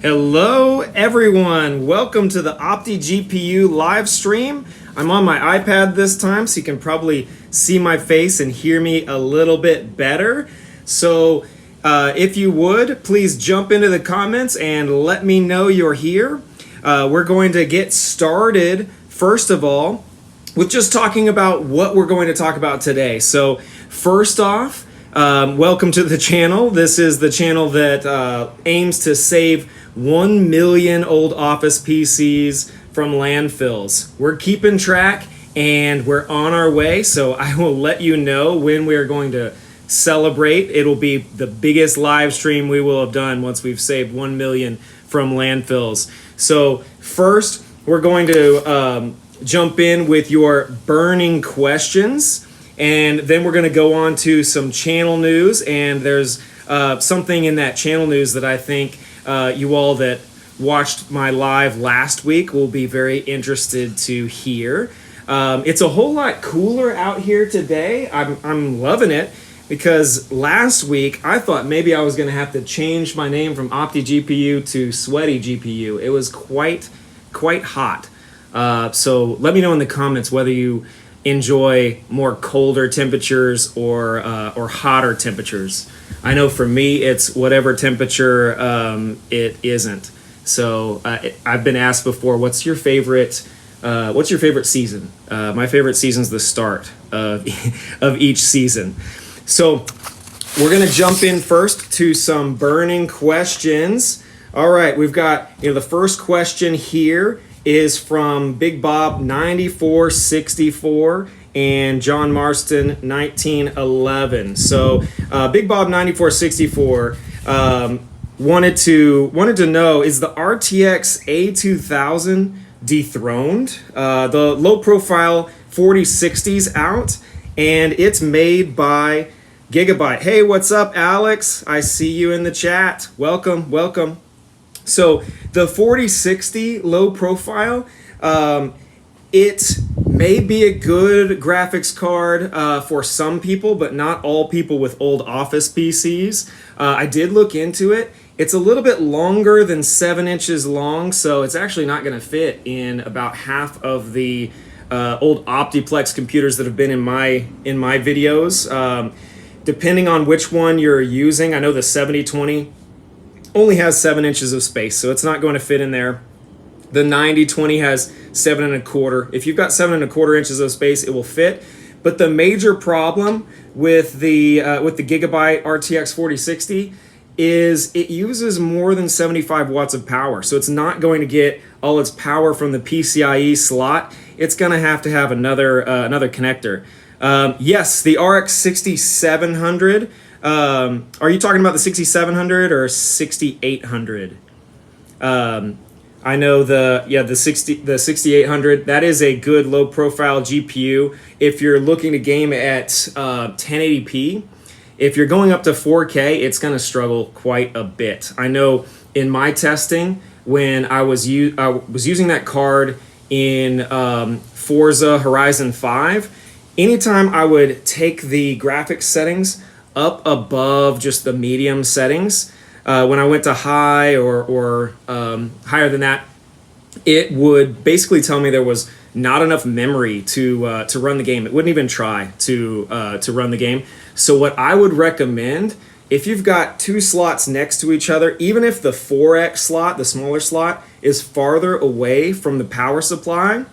Hello everyone, welcome to the OptiGPU live stream. I'm on my iPad this time, so you can probably see my face and hear me a little bit better. So if you would, please jump into the comments and let me know you're here. We're going to get started, first of all, with just talking about what we're going to talk about today. So first off, welcome to the channel. This is the channel that aims to save 1 million old office PCs from landfills. We're keeping track and we're on our way, so I will let you know when we're going to celebrate. It'll be the biggest live stream we will have done once we've saved 1 million from landfills. So first, we're going to jump in with your burning questions, and then we're going to go on to some channel news, and there's something in that channel news that I think you all that watched my live last week will be very interested to hear. It's a whole lot cooler out here today. I'm loving it, because last week I thought maybe I was going to have to change my name from OptiGPU to Sweaty GPU. It was quite hot. So let me know in the comments whether you enjoy more colder temperatures or hotter temperatures. I know for me it's whatever temperature it isn't. So I've been asked before, what's your favorite season? My favorite season's the start of each season. So we're gonna jump in first to some burning questions. All right, we've got the first question here is from Big Bob 9464 and John Marston 1911. So Big Bob 9464 wanted to know, is the RTX A2000 dethroned? The low profile 4060's out, and it's made by Gigabyte. Hey, what's up, Alex? I see you in the chat. Welcome. So the 4060 low profile, it may be a good graphics card for some people, but not all people with old office PCs. I did look into it. It's a little bit longer than 7 inches long, so it's actually not going to fit in about half of the old Optiplex computers that have been in my videos. Depending on which one you're using, I know the 7020 only has 7 inches of space, so it's not going to fit in there. The 9020 has 7.25. If you've got 7.25 inches of space, it will fit. But the major problem with the Gigabyte RTX 4060 is it uses more than 75 watts of power, so it's not going to get all its power from the PCIe slot. It's going to have another connector. Yes, the RX 6700. Are you talking about the 6700 or 6800? I know the 6800. That is a good low profile GPU if you're looking to game at 1080p. If you're going up to 4K, it's going to struggle quite a bit. I know in my testing, when I was using that card in Forza Horizon 5, anytime I would take the graphics settings up above just the medium settings, when I went to high or higher than that, it would basically tell me there was not enough memory to run the game. It wouldn't even try to run the game. So what I would recommend, if you've got two slots next to each other, even if the 4X slot, the smaller slot, is farther away from the power supply,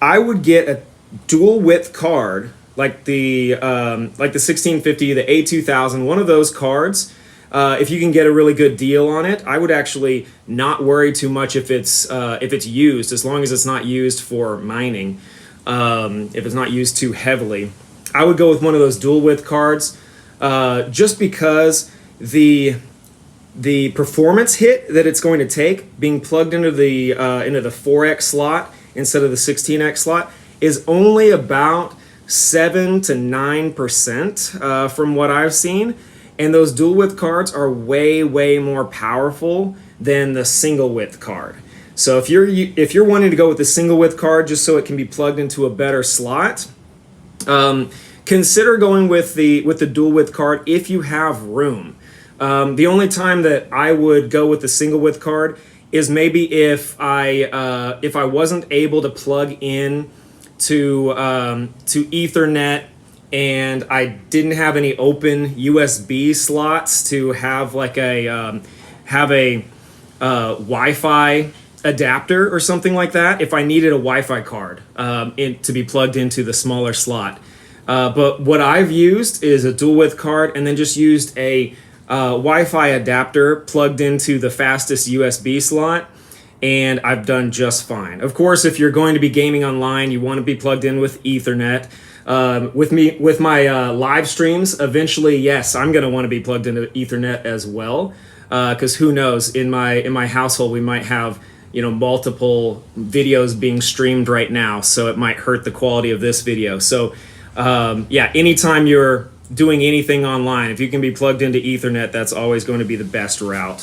I would get a dual width card like the 1650, the A2000, one of those cards. If you can get a really good deal on it, I would actually not worry too much if it's used, as long as it's not used for mining. If it's not used too heavily, I would go with one of those dual width cards, just because the performance hit that it's going to take being plugged into the 4X slot instead of the 16X slot is only about 7 to 9% from what I've seen. And those dual width cards are way more powerful than the single width card. So if you're wanting to go with the single width card just so it can be plugged into a better slot, consider going with the dual width card if you have room. The only time that I would go with the single width card is maybe if I wasn't able to plug in to Ethernet, and I didn't have any open USB slots to have like a Wi-Fi adapter or something like that. If I needed a Wi-Fi card to be plugged into the smaller slot, but what I've used is a dual width card, and then just used a Wi-Fi adapter plugged into the fastest USB slot, and I've done just fine. Of course, if you're going to be gaming online, you want to be plugged in with Ethernet. With my live streams, eventually, yes, I'm going to want to be plugged into Ethernet as well, because who knows? In my household, we might have multiple videos being streamed right now, so it might hurt the quality of this video. So yeah, anytime you're doing anything online, if you can be plugged into Ethernet, that's always going to be the best route.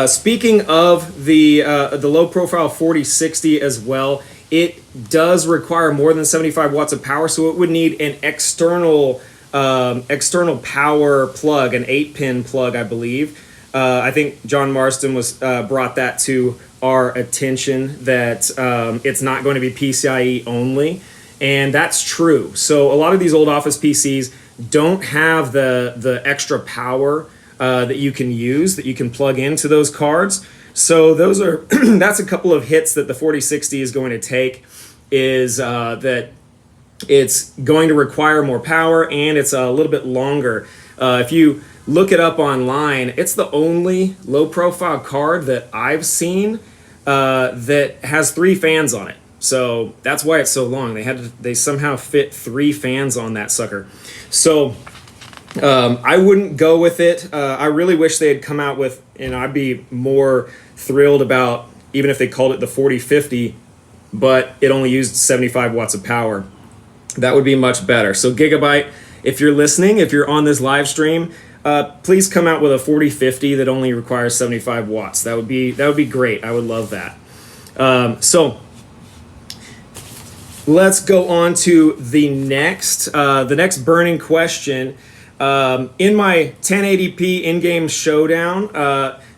Speaking of the low profile 4060 as well, it does require more than 75 watts of power, so it would need an external power plug, an 8-pin plug, I believe. I think John Marston brought that to our attention, that it's not going to be PCIe only. And that's true. So a lot of these old Office PCs don't have the extra power that you can use, that you can plug into those cards. So those are that's a couple of hits that the 4060 is going to take, is that it's going to require more power, and it's a little bit longer. If you look it up online, it's the only low profile card that I've seen that has 3 fans on it. So that's why it's so long. They somehow fit 3 fans on that sucker. So I wouldn't go with it. I really wish they had come out with, I'd be more thrilled about even if they called it the 4050, but it only used 75 watts of power. That would be much better. So Gigabyte, if you're listening, if you're on this live stream, please come out with a 4050 that only requires 75 watts. That would be great. I would love that. So let's go on to the next burning question. In my 1080p in-game showdown,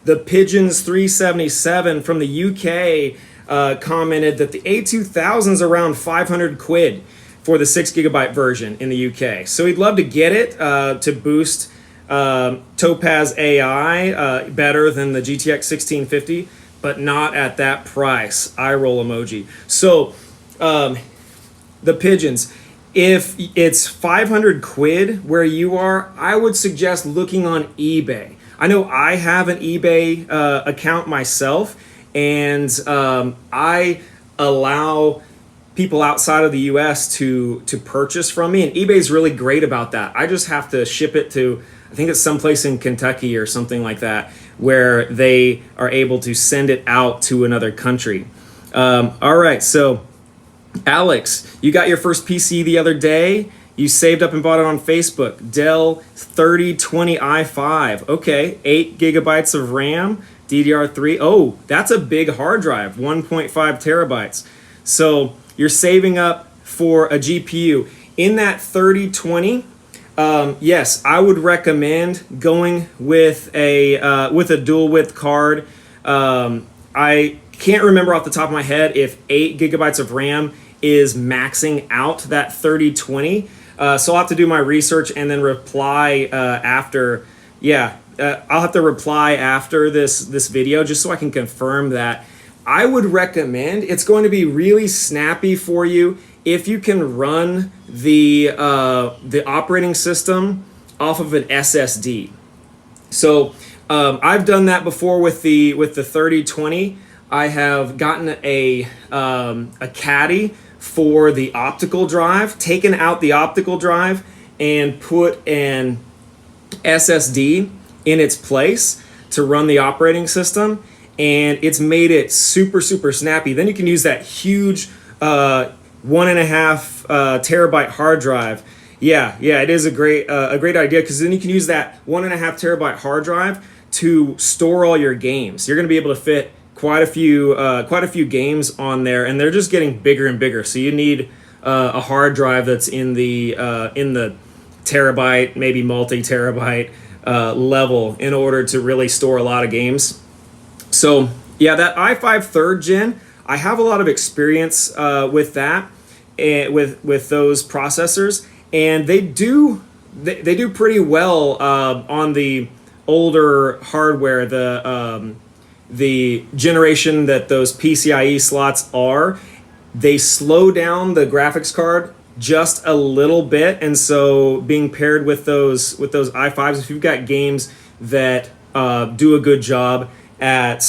the Pigeons 377 from the UK commented that the A2000 is around 500 quid for the 6 gigabyte version in the UK. So he'd love to get it to boost Topaz AI better than the GTX 1650, but not at that price. Eye roll emoji. So the Pigeons, if it's 500 quid where you are, I would suggest looking on eBay. I know I have an eBay account myself, and I allow people outside of the US to purchase from me, and eBay's really great about that. I just have to ship it to, I think it's someplace in Kentucky or something like that, where they are able to send it out to another country. All right, so Alex, you got your first PC the other day. You saved up and bought it on Facebook. Dell 3020i5. Okay, 8 gigabytes of RAM, DDR3. Oh, that's a big hard drive, 1.5 terabytes. So you're saving up for a GPU. In that 3020, yes, I would recommend going with a dual width card. I can't remember off the top of my head if 8 gigabytes of RAM is maxing out that 3020. So I'll have to do my research and then reply after. Yeah, I'll have to reply after this video just so I can confirm that. I would recommend, it's going to be really snappy for you if you can run the operating system off of an SSD. So I've done that before with the 3020. I have gotten a caddy for the optical drive, taken out the optical drive, and put an SSD in its place to run the operating system, and it's made it super snappy. Then you can use that huge 1.5 terabyte hard drive. Yeah, it is a great idea, because then you can use that 1.5 terabyte hard drive to store all your games. You're going to be able to fit quite a few games on there, and they're just getting bigger and bigger. So you need a hard drive that's in the terabyte, maybe multi-terabyte level in order to really store a lot of games. So yeah, that i5 3rd gen, I have a lot of experience with that, and with those processors, and they do pretty well on the older hardware, the generation that those PCIe slots are. They slow down the graphics card just a little bit, and so being paired with those i5s, if you've got games that do a good job at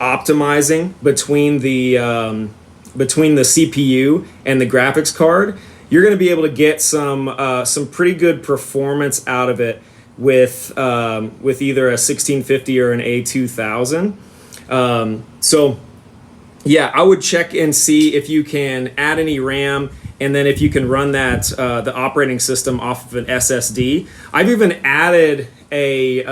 optimizing between the CPU and the graphics card, you're going to be able to get some pretty good performance out of it with either a 1650 or an A2000. So yeah, I would check and see if you can add any RAM, and then if you can run that the operating system off of an SSD. I've even added a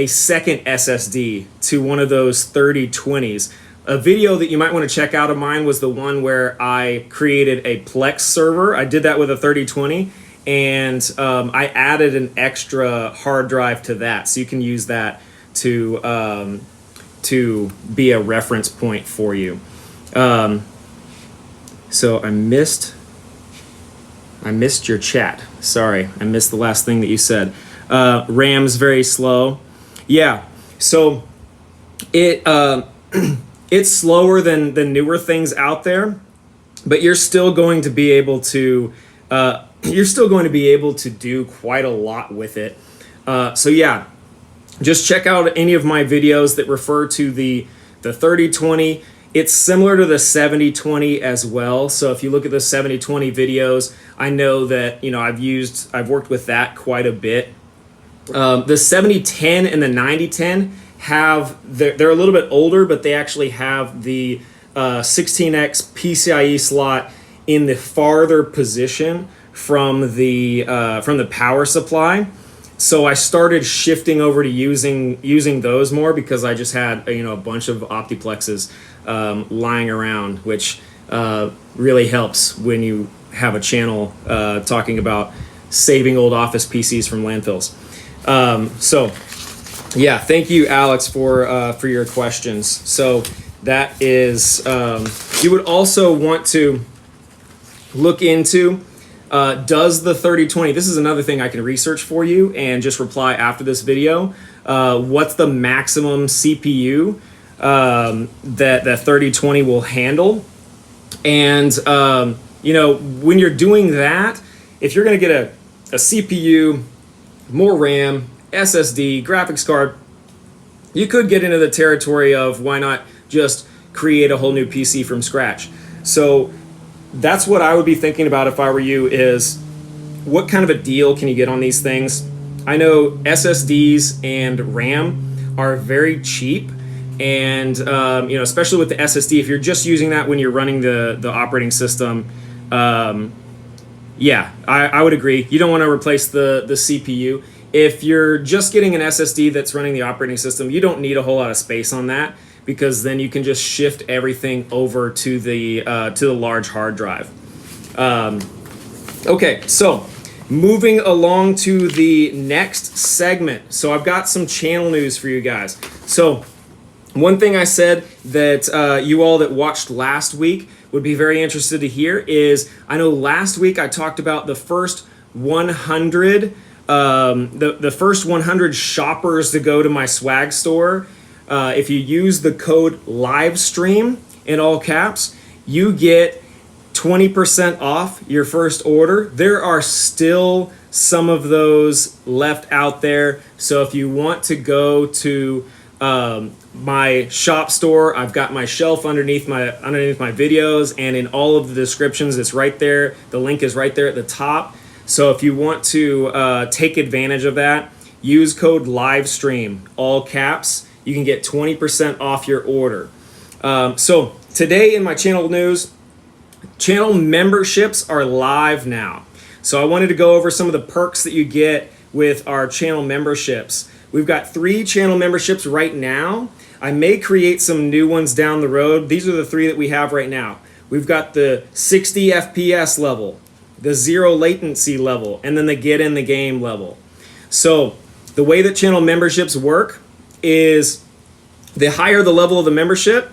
second SSD to one of those 3020s. A video that you might want to check out of mine was the one where I created a Plex server. I did that with a 3020, and I added an extra hard drive to that, so you can use that to be a reference point for you. So I missed your chat. Sorry, I missed the last thing that you said. RAM's very slow. Yeah, so it's slower than the newer things out there, but you're still going to be able to do quite a lot with it. So yeah, just check out any of my videos that refer to the 3020. It's similar to the 7020 as well. So if you look at the 7020 videos, I know that I've worked with that quite a bit. The 7010 and the 9010 they're a little bit older, but they actually have the 16x PCIe slot in the farther position from the power supply. So I started shifting over to using those more because I just had a bunch of Optiplexes lying around, which really helps when you have a channel talking about saving old office PCs from landfills. So yeah, thank you, Alex, for your questions. So that is, you would also want to look into, does the 3020, this is another thing I can research for you and just reply after this video. What's the maximum CPU that 3020 will handle? And, when you're doing that, if you're going to get a CPU, more RAM, SSD, graphics card, you could get into the territory of why not just create a whole new PC from scratch. So that's what I would be thinking about if I were you, is what kind of a deal can you get on these things? I know SSDs and RAM are very cheap, and especially with the SSD, if you're just using that when you're running the operating system, yeah, I would agree. You don't want to replace the CPU. If you're just getting an SSD that's running the operating system, you don't need a whole lot of space on that, because then you can just shift everything over to the large hard drive. Okay, so moving along to the next segment. So I've got some channel news for you guys. So one thing I said that you all that watched last week would be very interested to hear is, I know last week I talked about the first 100 the first 100 shoppers to go to my swag store. If you use the code Livestream in all caps, you get 20% off your first order. There are still some of those left out there. So if you want to go to my shop store, I've got my shelf underneath my videos, and in all of the descriptions, it's right there. The link is right there at the top. So if you want to take advantage of that, use code Livestream, all caps. You can get 20% off your order. So today in my channel news, channel memberships are live now. So I wanted to go over some of the perks that you get with our channel memberships. We've got 3 channel memberships right now. I may create some new ones down the road. These are the 3 that we have right now. We've got the 60 FPS level, the 0 latency level, and then the get in the game level. So the way that channel memberships work is the higher the level of the membership,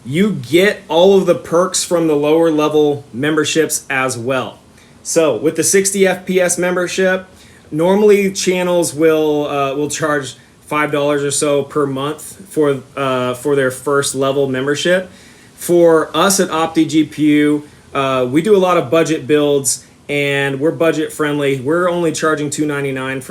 you get all of the perks from the lower level memberships as well. So with the 60 FPS membership, normally channels will charge $5 or so per month for their first level membership. For us at OptiGPU, we do a lot of budget builds, and we're budget friendly. We're only charging $2.99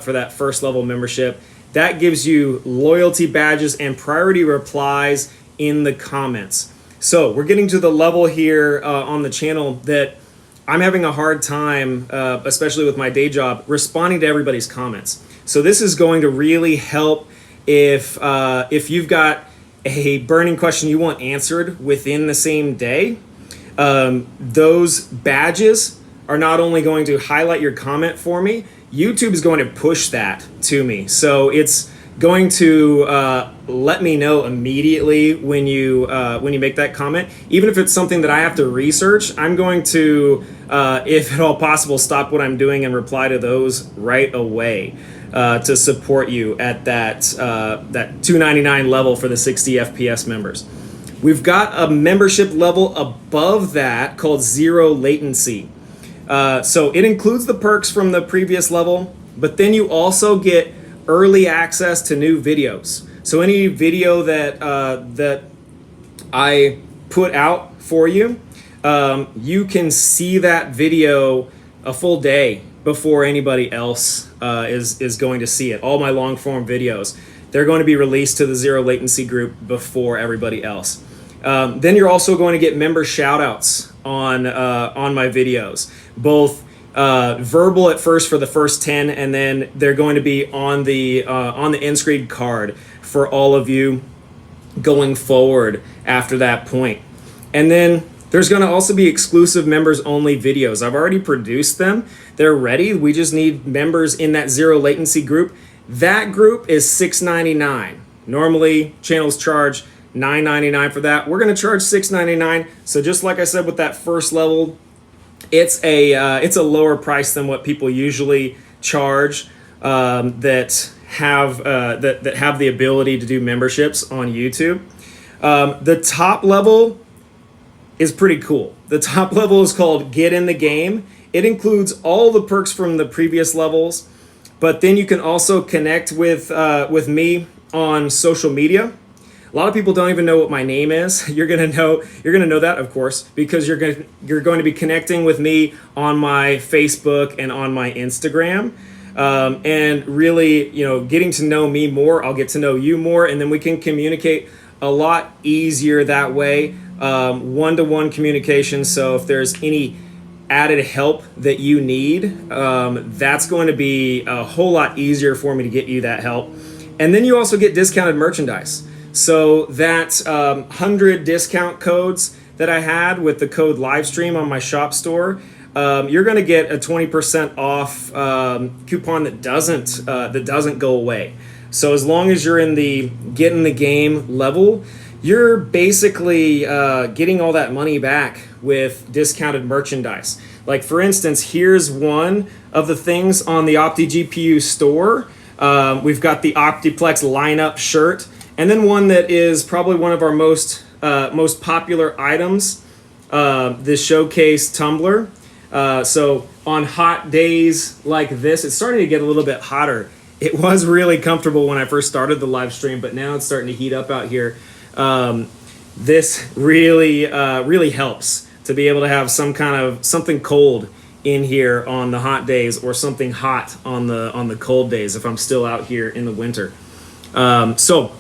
for that first level membership. That gives you loyalty badges and priority replies in the comments. So we're getting to the level here on the channel that I'm having a hard time, especially with my day job, responding to everybody's comments. So this is going to really help if you've got a burning question you want answered within the same day. Those badges are not only going to highlight your comment for me, YouTube is going to push that to me. So it's going to let me know immediately when you make that comment. Even if it's something that I have to research, I'm going to, if at all possible, stop what I'm doing and reply to those right away to support you at that $2.99 level for the 60 FPS members. We've got a membership level above that called 0 latency. So it includes the perks from the previous level, but then you also get early access to new videos. So any video that I put out for you, you can see that video a full day before anybody else is going to see it. All my long form videos, they're going to be released to the 0 latency group before everybody else. Then you're also going to get member shout outs on my videos, both verbal at first for the first 10, and then they're going to be on the end screen card for all of you going forward after that point. And then there's going to also be exclusive members only videos. I've already produced them. They're ready. We just need members in that 0 latency group. That group is $6.99. Normally channels charge $9.99 for that. We're going to charge $6.99. So just like I said with that first level, it's a lower price than what people usually charge that have the ability to do memberships on YouTube. The top level is pretty cool. The top level is called Get in the Game. It includes all the perks from the previous levels, but then you can also connect with me on social media. A lot of people don't even know what my name is. You're gonna know that, of course, because you're going to be connecting with me on my Facebook and on my Instagram, and really, getting to know me more. I'll get to know you more, and then we can communicate a lot easier that way, one-to-one communication. So if there's any added help that you need, that's going to be a whole lot easier for me to get you that help. And then you also get discounted merchandise. So that 100 discount codes that I had with the code Livestream on my shop store, you're going to get a 20% off coupon that doesn't go away. So as long as you're in the Get in the Game level, you're basically getting all that money back with discounted merchandise. Like for instance, here's one of the things on the OptiGPU store. We've got the Optiplex lineup shirt. And then one that is probably one of our most popular items, the Showcase tumbler. So on hot days like this, it's starting to get a little bit hotter. It was really comfortable when I first started the live stream, but now it's starting to heat up out here. This really helps to be able to have something cold in here on the hot days, or something hot on the cold days if I'm still out here in the winter. So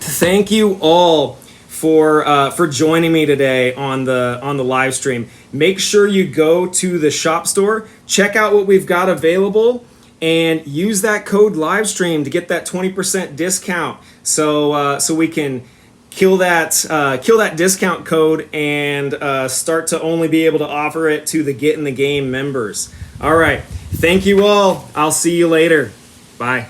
thank you all for joining me today on the live stream. Make sure you go to the shop store, check out what we've got available, and use that code Livestream to get that 20% discount. So we can kill that discount code and start to only be able to offer it to the Get in the Game members. All right, thank you all. I'll see you later. Bye.